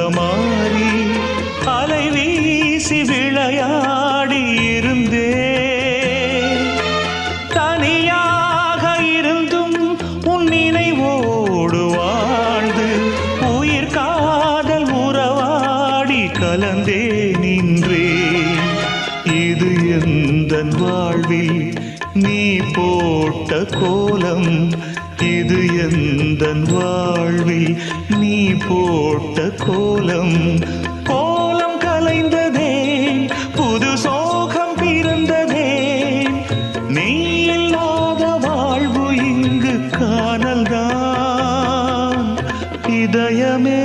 மாறி அலை வீசி விளையாடி இருந்தே தனியாக இருந்தும் உன் நினைவோடு வாழ்ந்து உயிர் காதல் உறவாடி கலந்தே நின்றே இது எந்தன் வாழ்வில் நீ போட்ட கோலம் இது எந்தன் வாழ்வில் நீ போட்ட கோலம் கோலம் கலைந்ததே புது சோகம் பிறந்ததே நீ இல்லாத வாழ்வு இங்கு காணல்தான் இதயமே